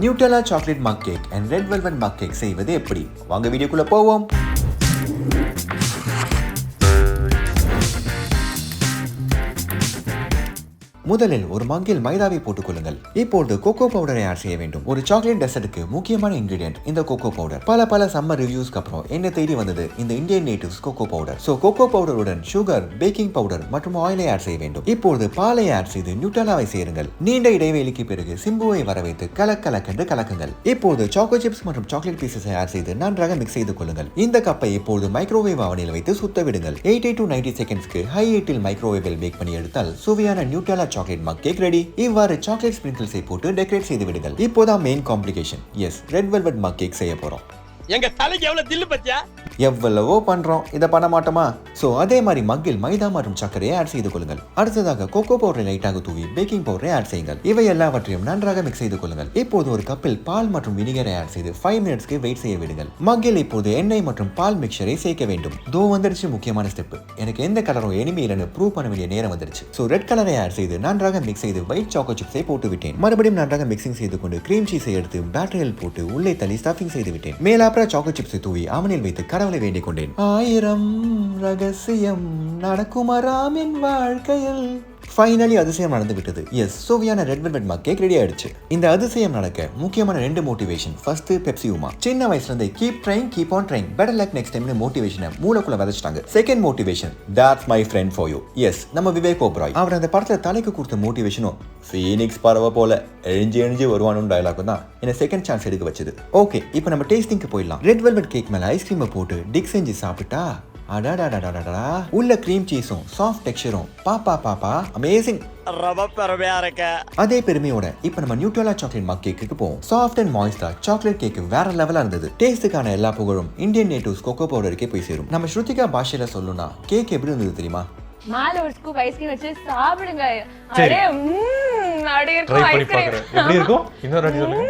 Nutella chocolate mug cake and red velvet mug cake செய்வது எப்படி? வாங்க வீடியோக்குள்ள போவோம். முதலில் ஒரு மங்கில் மைதாவை போட்டுக் கொள்ளுங்கள். இப்போது கோகோ பவுடரை ஆட் செய்ய வேண்டும். ஒரு சாக்லேட் டெசர்ட்டுக்கு முக்கியமான இன்கிரிடியன்ட் இந்த கோகோ பவுடர். பல சம்மர் ரிவ்யூஸ்க்கு அப்புறம் என்ன தேடி வந்தது இந்த Indian natives cocoa powder. So cocoa பவுடருடன் சுகர், பேக்கிங் பவுடர் மற்றும் ஆயிலை ஆட் செய்ய வேண்டும். இப்போது பாலை ஆட் செய்து நியூட்டெல்லாவை சேருங்கள். நீண்ட இடைவெளிக்கு பிறகு சிம்புவை வர வைத்து கலக்கென்று கலக்குங்கள். இப்போது Chocochips மற்றும் சாக்லேட் பீசஸை ஆட் செய்து நன்றாக மிக்ஸ் செய்து கொள்ளுங்கள். இந்த கப்பை இப்போது மைக்ரோவேவ் அவனில் வைத்து சுத்த விடுங்கள். 80 to 90 செகண்ட்ஸ்க்கு ஹை ஹீட்டில் மைக்ரோவேவில் பேக் பண்ணி எடுத்தால் சுவையான Nutella chocolate mug cake ready. இவ்வாறு சாக்லேட் ஸ்பிரிங்கிள்ஸை போட்டு டெக்கரேட் செய்து விடுங்கள். இப்போதான் main complication. Yes, red velvet mug cake செய்ய போறோம். எங்க தலைக்கு எவ்வளவு தில்லு பத்தியா? எவ்வளவோ பண்றோம், இதை பண்ண மாட்டோமா? சோ அதே மாதிரி மக்கில் மைதா மற்றும் சர்க்கரையை ஆட் செய்து கொள்ளுங்கள். அடுத்ததாக கோகோ பவுடரை லைட்டாக தூவி பேக்கிங் பவுடரை ஆட் செய்யுங்கள். இவை எல்லாவற்றையும் நன்றாக மிக்ஸ் செய்து கொள்ளுங்கள். இப்போது ஒரு கப்பில் பால் மற்றும் வினிகரை ஆட் செய்து 5 மினிட்ஸ்க்கு வெயிட் செய்ய விடுங்கள். மக்கில் இப்போது எண்ணெய் மற்றும் பால் மிக்சரை சேர்க்க வேண்டும். தோ வந்துருச்சு முக்கியமான ஸ்டெப். எனக்கு எந்த கலரும் எனிமே இல்லைன்னு ப்ரூவ் பண்ண வேண்டிய நேரம் வந்துருச்சு. சோ ரெட் கலரை ஆட் செய்து நன்றாக மிக்ஸ் செய்து ஒயிட் சாக்கோ சிப்ஸை போட்டு விட்டேன். மறுபடியும் நன்றாக மிக்சிங் செய்து கொண்டு கிரீம் சீஸை எடுத்து பேட்டரியில் போட்டு உள்ளே தள்ளி ஸ்டஃபிங் செய்து விட்டேன். மேலாப்புற சாக்கோ சிப்ஸை தூவி அவனில் வைத்து கடவுளை வேண்டிக் கொண்டேன். 1000 ரகசியம் நடக்குமராமின் வாழ்க்கையில். ஃபைனலி அதிசயம் நடந்து விட்டது. எஸ், சுவையான red velvet mug cake ready ஆயிடுச்சு. இந்த அதிசயம் நடக்க முக்கியமான 2 மோட்டிவேஷன். First Pepsi Uma. சின்ன வயசுல இருந்து keep trying keep on trying better luck next டைம்னு மோட்டிவேஷனை மூளைக்குள்ள விதைச்சிட்டாங்க. Second motivation, that's my friend for you. Yes, நம்ம விவேக் ஓபராய் அவர் அந்த படத்துல தலைக்கு கொடுத்த மோட்டிவேஷனும் ஃபீனிக்ஸ் பறவை போல எழிஞ்சு வருவானும் டயலாக் தான் என்ன செகண்ட் சான்ஸ் எடுக்க வச்சது. ஓகே, இப்போ நம்ம டேஸ்டிங்க்கு போயிடலாம். ரெட் வெல்வெட் கேக் மேல ஐஸ்கிரீமை போட்டு டிக் செஞ்சு சாப்பிட்டா அடாடாடாடாடா, உள்ள கிரீம் சீஸும் சாஃப்ட் டெக்ஸ்சரும் பாப்பா அமேசிங். அதே பெருமையோட இப்ப நம்ம நியூட்டெல்லா சாக்லேட் மக் கேக்கு போவோம். சாஃப்ட் அண்ட் மாய்ஸ்டா சாக்லேட் கேக் வேற லெவலா இருந்தது. டேஸ்டுக்கான எல்லா புகழும் இந்தியன் நேட்டிவ்ஸ் கோகோ பவுடருக்கே போய் சேரும். நம்ம ஸ்ருதிகா பாஷையில சொல்லணும்னா கேக் எப்படி இருந்தது தெரியுமா? மேல ஒரு ஸ்கூப் ஐஸ்கிரீம் வச்சு சாப்பிடுங்க. அடே அடே இருக்கும் ஐஸ்கிரீம். எப்படி இருக்கும்? இன்னொரு வாட்டி சொல்லுங்க.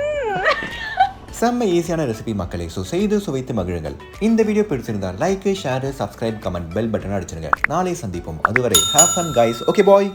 செம்ம ஈஸியான ரெசிபி மக்களே. ஸோ செய்து சுவைத்து மகிழுங்கள். இந்த வீடியோ பிடிச்சிருந்தா like, share, subscribe, comment, bell button அடிச்சிருங்க. நாளை சந்திப்போம். அதுவரை have fun guys. Okay bye.